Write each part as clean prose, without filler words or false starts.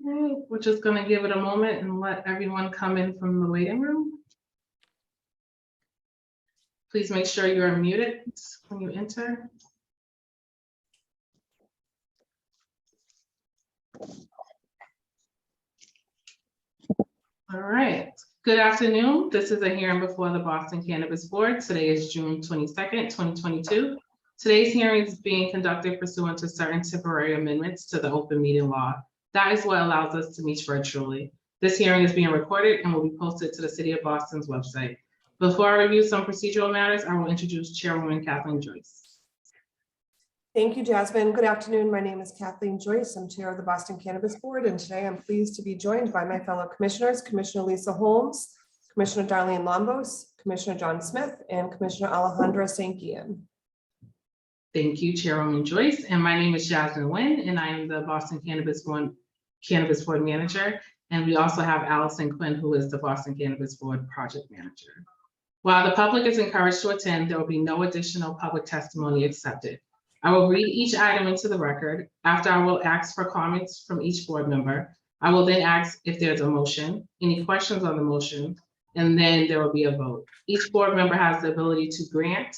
Okay, we're just going to give it a moment and let everyone come in from the waiting room. Please make sure you're muted when you enter. All right. Good afternoon. This is a hearing before the Boston Cannabis Board. Today is June 22nd, 2022. Today's hearing is being conducted pursuant to certain temporary amendments to the open meeting law. That is what allows us to meet virtually. This hearing is being recorded and will be posted to the City of Boston's website. Before I review some procedural matters, I will introduce Chairwoman Kathleen Joyce. Thank you, Jasmine. Good afternoon. My name is Kathleen Joyce. I'm chair of the Boston Cannabis Board, and today I'm pleased to be joined by my fellow commissioners, Commissioner Lisa Holmes, Commissioner Darlene Lombos, Commissioner John Smith, and Commissioner Alejandra St. Gian. Thank you, Chairwoman Joyce. And my name is Jasmine Nguyen, and I am the Boston Cannabis Board Manager. And we also have Allison Quinn, who is the Boston Cannabis Board Project Manager. While the public is encouraged to attend, there will be no additional public testimony accepted. I will read each item into the record. After, I will ask for comments from each board member. I will then ask if there's a motion, any questions on the motion, and then there will be a vote. Each board member has the ability to grant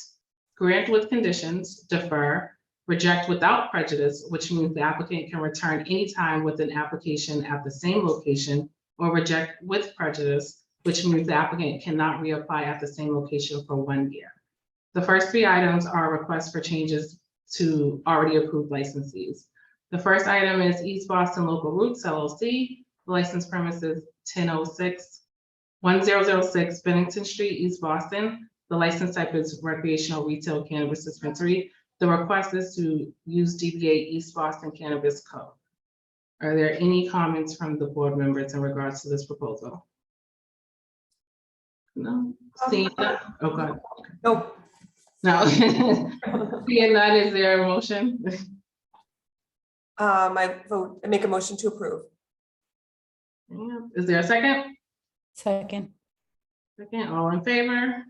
with conditions, defer, reject without prejudice, which means the applicant can return anytime with an application at the same location, or reject with prejudice, which means the applicant cannot reapply at the same location for 1 year. The first 3 items are requests for changes to already approved licensees. The first item is East Boston Local Roots LLC. The license premises 1006 Bennington Street, East Boston. The license type is recreational retail cannabis dispensary. The request is to use DBA East Boston Cannabis Co. Are there any comments from the board members in regards to this proposal? No. Seeing none. Oh, go ahead. Nope. No. Seeing none, is there a motion? I make a motion to approve. Yeah. Is there a second? Second. Second, all in favor?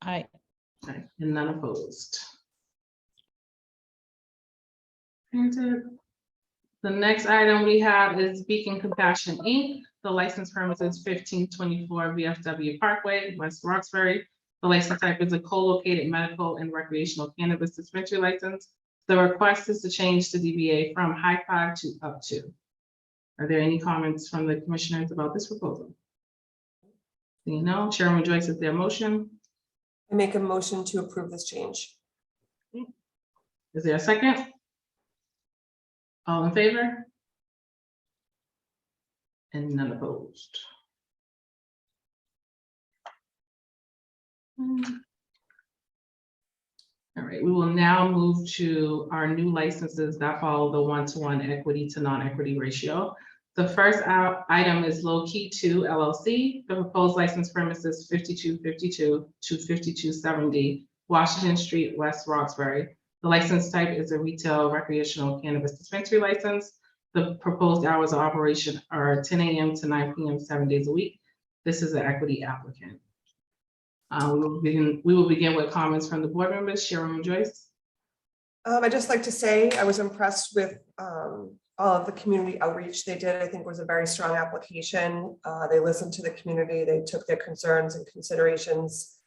Aye. Aye, and none opposed. Granted. The next item we have is Beacon Compassion Inc. The license premises 1524 VFW Parkway, West Roxbury. The license type is a co-located medical and recreational cannabis dispensary license. The request is to change the DBA from high 5 to up to. Are there any comments from the commissioners about this proposal? Seeing no, Chairman Joyce, is there a motion? I make a motion to approve this change. Is there a second? All in favor? And none opposed. All right, we will now move to our new licenses that follow the 1-to-1 equity to non-equity ratio. The first item is Low Key 2 LLC. The proposed license premises 5252 to 5270 Washington Street, West Roxbury. The license type is a retail recreational cannabis dispensary license. The proposed hours of operation are 10 a.m. to 9 p.m. 7 days a week. This is an equity applicant. We will begin with comments from the board members. Chairwoman Joyce. I'd just like to say I was impressed with all of the community outreach they did. I think it was a very strong application. They listened to the community. They took their concerns and considerations.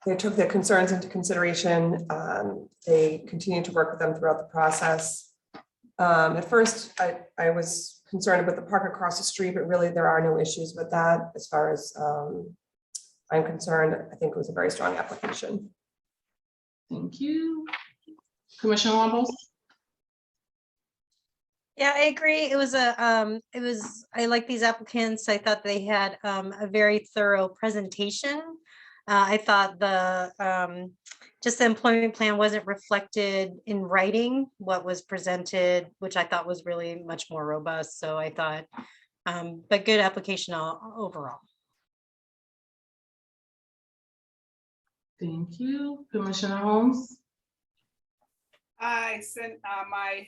They took their concerns into consideration. They continued to work with them throughout the process. At first, I was concerned about the park across the street, but really there are no issues with that. As far as I'm concerned, I think it was a very strong application. Thank you. Commissioner Lombos. Yeah, I agree. It was I like these applicants. I thought they had a very thorough presentation. I thought just the employment plan wasn't reflected in writing what was presented, which I thought was really much more robust. So I thought, but good application overall. Thank you. Commissioner Holmes. I sent my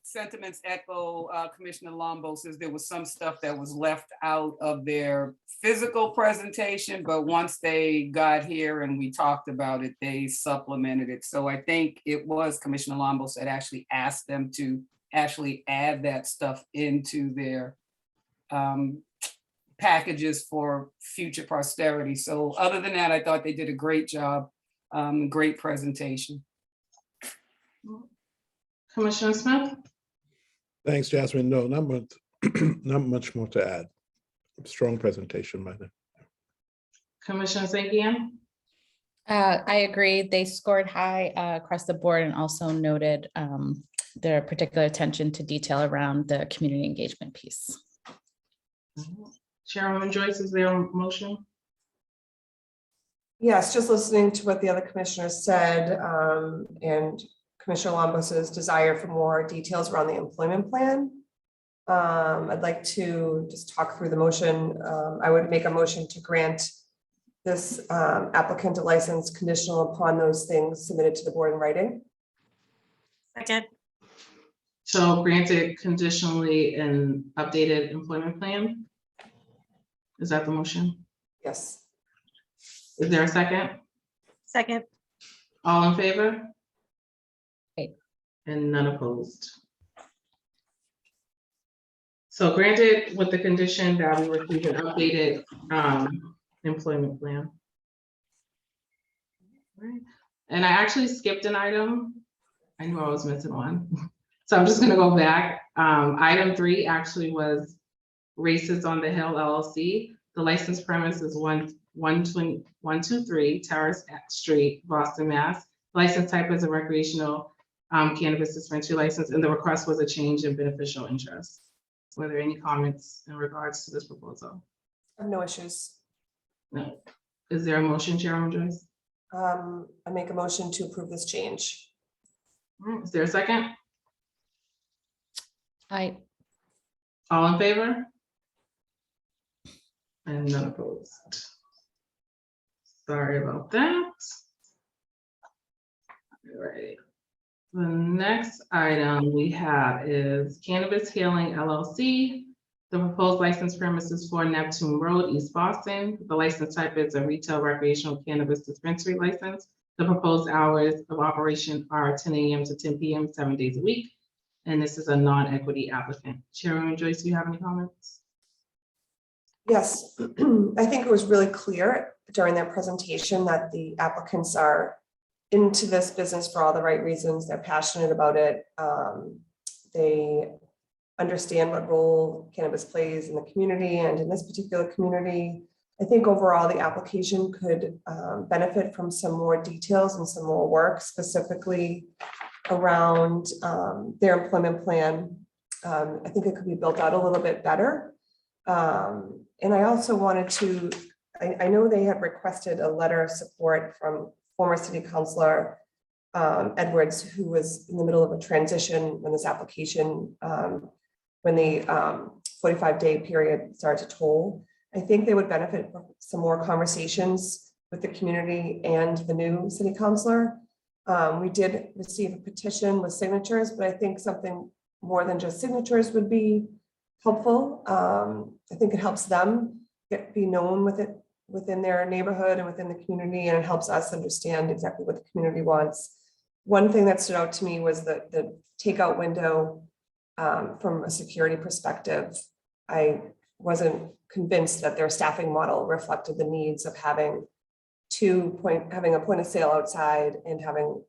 sentiments echo Commissioner Lombo, says there was some stuff that was left out of their physical presentation, but once they got here and we talked about it, they supplemented it. So I think it was Commissioner Lombo that actually asked them to actually add that stuff into their packages for future posterity. So other than that, I thought they did a great job, great presentation. Commissioner Smith? Thanks, Jasmine. No, not much, not much more to add. Strong presentation by them. Commissioner Zangian? I agree. They scored high across the board and also noted their particular attention to detail around the community engagement piece. Chairwoman Joyce, is there a motion? Yes, just listening to what the other commissioners said, and Commissioner Lombos's desire for more details around the employment plan. I'd like to just talk through the motion. I would make a motion to grant this applicant a license conditional upon those things submitted to the board in writing. Second. So granted conditionally an updated employment plan? Is that the motion? Yes. Is there a second? Second. All in favor? Aye. And none opposed. So granted with the condition that we receive an updated employment plan. Right. And I actually skipped an item. I knew I was missing one. So I'm just gonna go back. Item 3 actually was Races on the Hill LLC. The license premise is 123 Terrace Street, Boston, Mass. License type is a recreational cannabis dispensary license, and the request was a change in beneficial interest. Were there any comments in regards to this proposal? I have no issues. No. Is there a motion, Chairwoman Joyce? I make a motion to approve this change. All right, is there a second? Aye. All in favor? And none opposed. Sorry about that. All right. The next item we have is Cannabis Healing LLC. The proposed license premise is for Neptune Road, East Boston. The license type is a retail recreational cannabis dispensary license. The proposed hours of operation are 10 a.m. to 10 p.m. 7 days a week. And this is a non-equity applicant. Chairwoman Joyce, do you have any comments? Yes, I think it was really clear during their presentation that the applicants are into this business for all the right reasons. They're passionate about it. They understand what role cannabis plays in the community and in this particular community. I think overall the application could benefit from some more details and some more work specifically around their employment plan. I think it could be built out a little bit better. And I also wanted to, I know they had requested a letter of support from former city councilor Edwards, who was in the middle of a transition when this application, when the 45-day period started to toll. I think they would benefit from some more conversations with the community and the new city councilor. We did receive a petition with signatures, but I think something more than just signatures would be helpful. I think it helps them be known within their neighborhood and within the community, and it helps us understand exactly what the community wants. One thing that stood out to me was the takeout window from a security perspective. I wasn't convinced that their staffing model reflected the needs of having a point of sale outside and having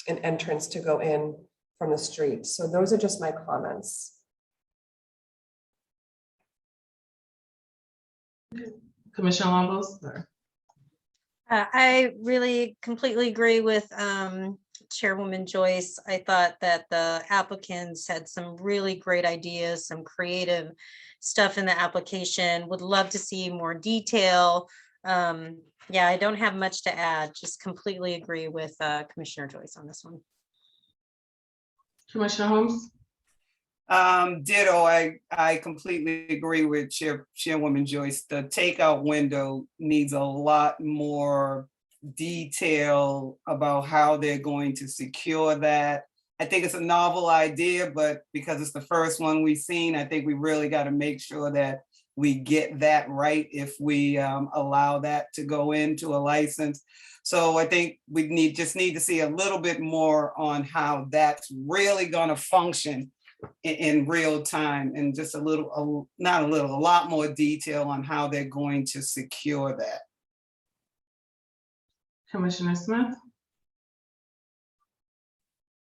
an entrance to go in from the street. So those are just my comments. Commissioner Lombos? Sorry. I really completely agree with Chairwoman Joyce. I thought that the applicants had some really great ideas, some creative stuff in the application. Would love to see more detail. Yeah, I don't have much to add. Just completely agree with Commissioner Joyce on this one. Commissioner Holmes? Ditto, I completely agree with Chairwoman Joyce. The takeout window needs a lot more detail about how they're going to secure that. I think it's a novel idea, but because it's the first one we've seen, I think we really got to make sure that we get that right if we allow that to go into a license. So I think we just need to see a little bit more on how that's really going to function in real time, and just a lot more detail on how they're going to secure that. Commissioner Smith?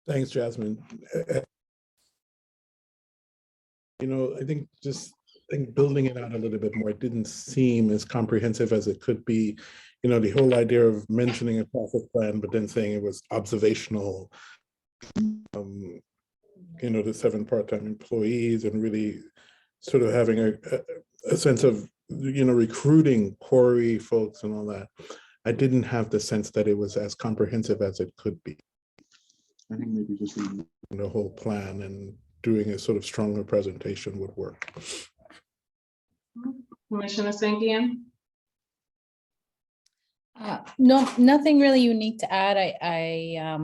Thanks, Jasmine. I think building it out a little bit more, it didn't seem as comprehensive as it could be. The whole idea of mentioning a traffic plan, but then saying it was observational, the 7 part-time employees, and really sort of having a sense of, recruiting Corey folks and all that. I didn't have the sense that it was as comprehensive as it could be. I think maybe just reading the whole plan and doing a sort of stronger presentation would work. Commissioner Sangian? No, nothing really unique to add. I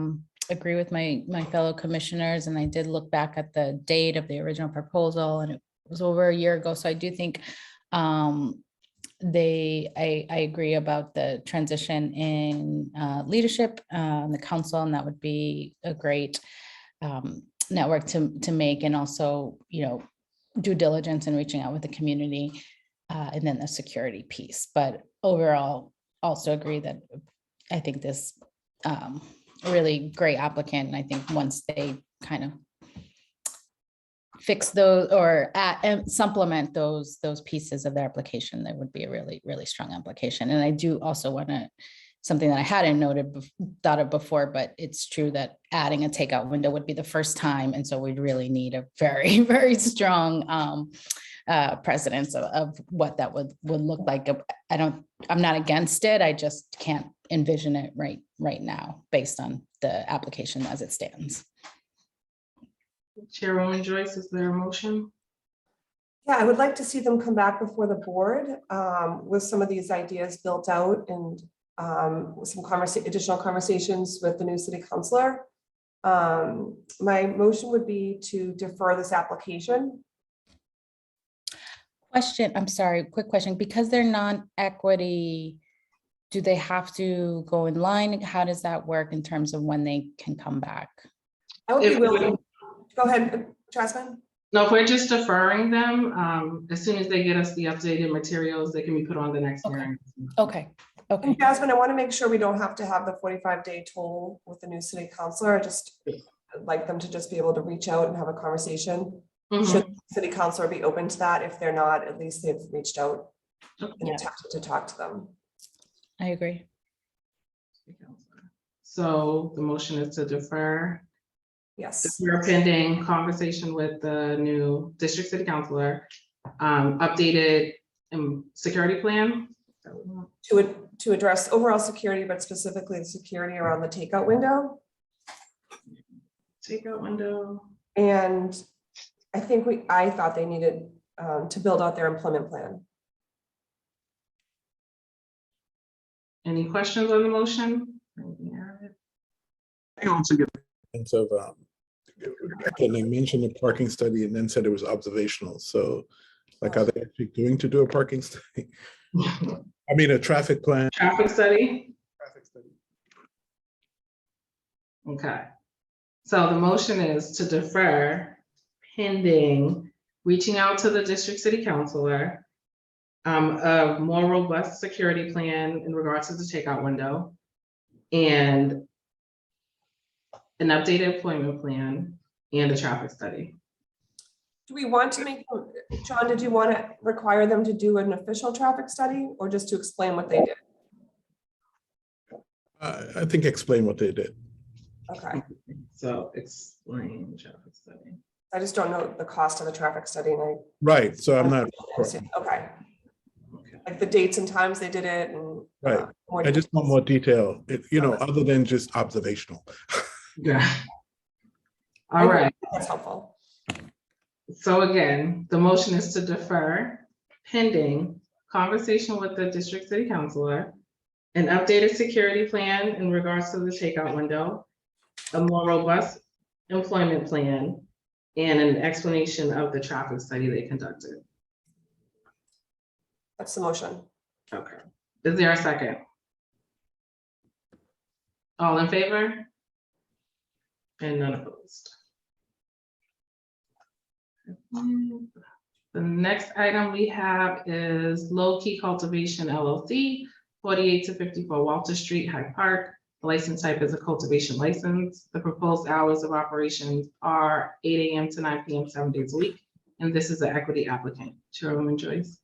agree with my fellow commissioners, and I did look back at the date of the original proposal, and it was over a year ago. So I do think I agree about the transition in leadership in the council, and that would be a great network to make, and also, due diligence and reaching out with the community, and then the security piece. But overall, also agree that I think this really great applicant, and I think once they kind of fix those or supplement those pieces of their application, there would be a really, really strong application. And I do also want to, something that I hadn't thought of before, but it's true that adding a takeout window would be the first time. And so we'd really need a very, very strong precedence of what that would look like. I'm not against it. I just can't envision it right now based on the application as it stands. Chairwoman Joyce, is there a motion? Yeah, I would like to see them come back before the board with some of these ideas built out, and with some additional conversations with the new city councilor. My motion would be to defer this application. Question, I'm sorry, quick question. Because they're non-equity, do they have to go in line? How does that work in terms of when they can come back? I would be willing. Go ahead, Jasmine. No, if we're just deferring them, as soon as they get us the updated materials, they can be put on the next hearing. Okay. And Jasmine, I want to make sure we don't have to have the 45-day toll with the new city councilor. I just like them to just be able to reach out and have a conversation. Should city councilor be open to that? If they're not, at least they've reached out and attempted to talk to them. I agree. So the motion is to defer. Yes. We're pending conversation with the new district city councilor, updated security plan. To address overall security, but specifically the security around the takeout window. Takeout window. And I thought they needed to build out their employment plan. Any questions on the motion? I also get a sense of, again, they mentioned the parking study and then said it was observational. So like, are they actually going to do a parking study? I mean, a traffic plan. Traffic study? Traffic study. Okay. So the motion is to defer pending reaching out to the district city councilor, a more robust security plan in regards to the takeout window, and an updated employment plan, and a traffic study. Do we want to make, John, did you want to require them to do an official traffic study or just to explain what they did? I think explain what they did. Okay. So explain traffic study. I just don't know the cost of a traffic study. And Right, so I'm not. Okay. Like the dates and times they did it and. Right. I just want more detail, other than just observational. Yeah. All right. That's helpful. So again, the motion is to defer pending conversation with the district city councilor, an updated security plan in regards to the takeout window, a more robust employment plan, and an explanation of the traffic study they conducted. That's the motion. Okay. Is there a second? All in favor? And none opposed. The next item we have is Low Key Cultivation LLC, 48 to 54 Walter Street, Hyde Park. The license type is a cultivation license. The proposed hours of operations are 8 a.m. to 9 p.m. 7 days a week. And this is an equity applicant. Chairwoman Joyce.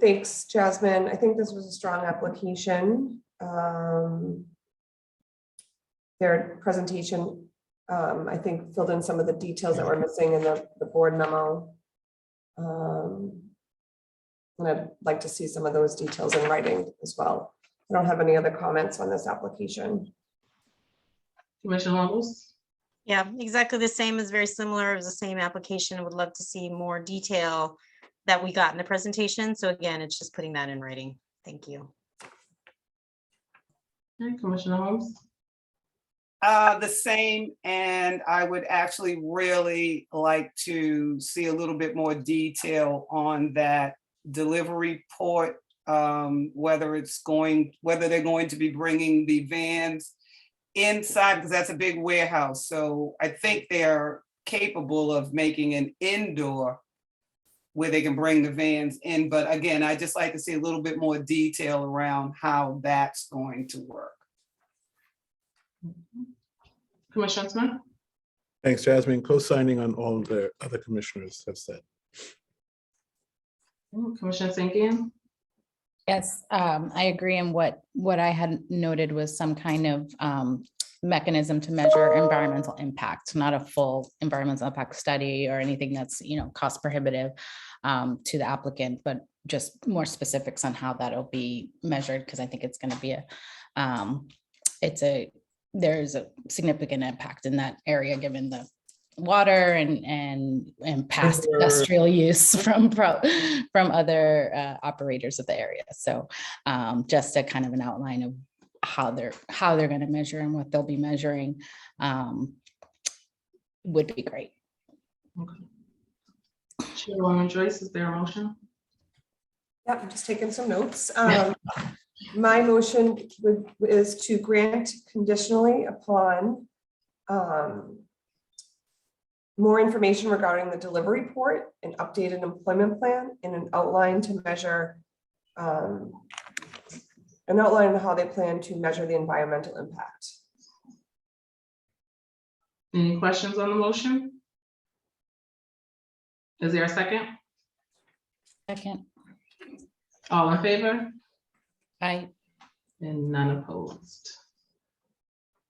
Thanks, Jasmine. I think this was a strong application. Their presentation, I think, filled in some of the details that were missing in the board memo. And I'd like to see some of those details in writing as well. I don't have any other comments on this application. Commissioner Lumbles? Yeah, exactly the same, is very similar. It was the same application. I would love to see more detail that we got in the presentation. So again, it's just putting that in writing. Thank you. Okay, Commissioner Holmes? The same, and I would actually really like to see a little bit more detail on that delivery port, whether they're going to be bringing the vans inside, because that's a big warehouse. So I think they're capable of making an indoor where they can bring the vans in. But again, I just like to see a little bit more detail around how that's going to work. Commissioner Smith? Thanks, Jasmine. Co-signing on all the other commissioners have said. Commissioner St. Yes, I agree. And what I had noted was some kind of mechanism to measure environmental impact, not a full environmental impact study or anything that's, cost prohibitive to the applicant, but just more specifics on how that'll be measured, because I think it's going to be there's a significant impact in that area, given the water and past industrial use from other operators of the area. So just a kind of an outline of how they're going to measure and what they'll be measuring would be great. Okay. Chairwoman Joyce, is there a motion? Yep, I'm just taking some notes. My motion is to grant conditionally upon more information regarding the delivery port, an updated employment plan, and an outline to measure, an outline of how they plan to measure the environmental impact. Any questions on the motion? Is there a second? Second. All in favor? Aye. And none opposed.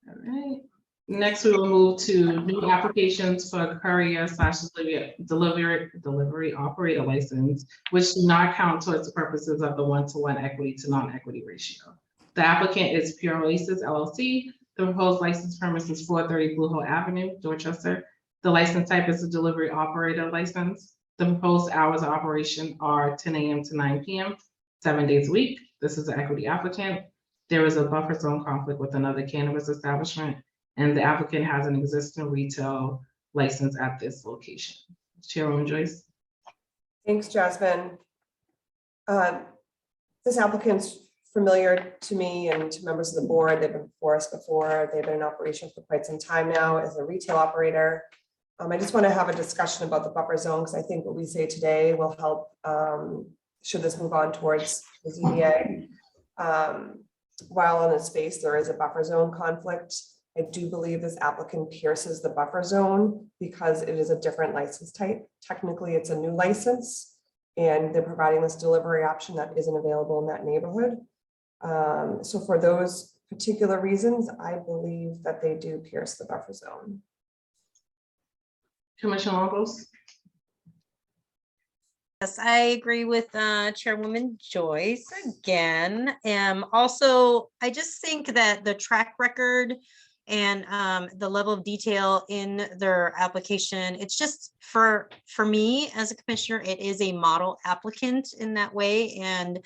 All right. Next, we will move to new applications for courier / delivery operator license, which do not count towards the purposes of the 1-to-1 equity to non-equity ratio. The applicant is Pure Oasis LLC. The proposed license premise is 430 Blue Hill Avenue, Dorchester. The license type is a delivery operator license. The proposed hours of operation are 10 a.m. to 9 p.m., 7 days a week. This is an equity applicant. There is a buffer zone conflict with another cannabis establishment, and the applicant has an existing retail license at this location. Chairwoman Joyce. Thanks, Jasmine. This applicant's familiar to me and to members of the board. They've been before us before. They've been in operation for quite some time now as a retail operator. I just want to have a discussion about the buffer zone, because I think what we say today will help should this move on towards the ZBA. While on the space there is a buffer zone conflict, I do believe this applicant pierces the buffer zone because it is a different license type. Technically, it's a new license, and they're providing this delivery option that isn't available in that neighborhood. So for those particular reasons, I believe that they do pierce the buffer zone. Commissioner Longos. Yes, I agree with Chairwoman Joyce again. Also, I just think that the track record and the level of detail in their application, it's just for me as a commissioner, it is a model applicant in that way. And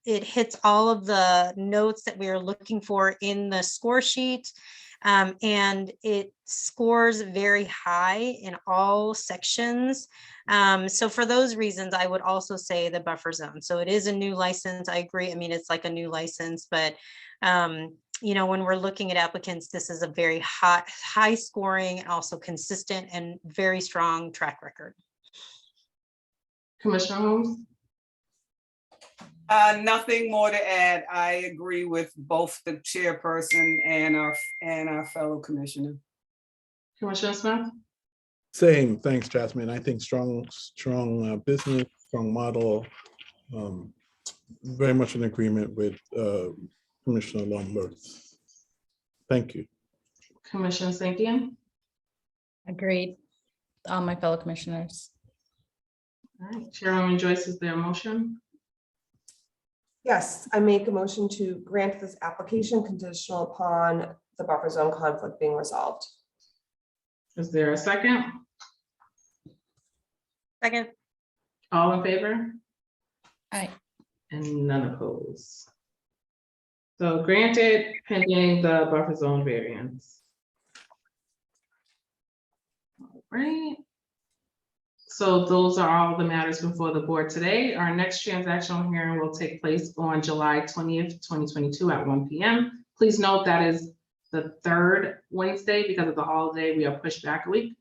it hits all of the notes that we are looking for in the score sheet. And it scores very high in all sections. So for those reasons, I would also say the buffer zone. So it is a new license. I agree. I mean, it's like a new license, but you know, when we're looking at applicants, this is a very high scoring, and also consistent and very strong track record. Commissioner Holmes? Nothing more to add. I agree with both the chairperson and our fellow commissioner. Commissioner Smith? Same, thanks, Jasmine. I think strong business, strong model. Very much in agreement with Commissioner Lombard. Thank you. Commissioner Sankian? Agreed. All my fellow commissioners. All right, Chairwoman Joyce, is there a motion? Yes, I make a motion to grant this application conditional upon the buffer zone conflict being resolved. Is there a second? Second. All in favor? Aye. And none opposed. So granted, pending the buffer zone variance. All right. So those are all the matters before the board today. Our next transactional hearing will take place on July 20th, 2022 at 1 p.m. Please note that is the third Wednesday because of the holiday. We are pushed back a week.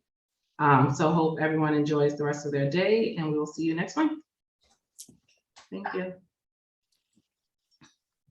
So hope everyone enjoys the rest of their day, and we will see you next month. Thank you.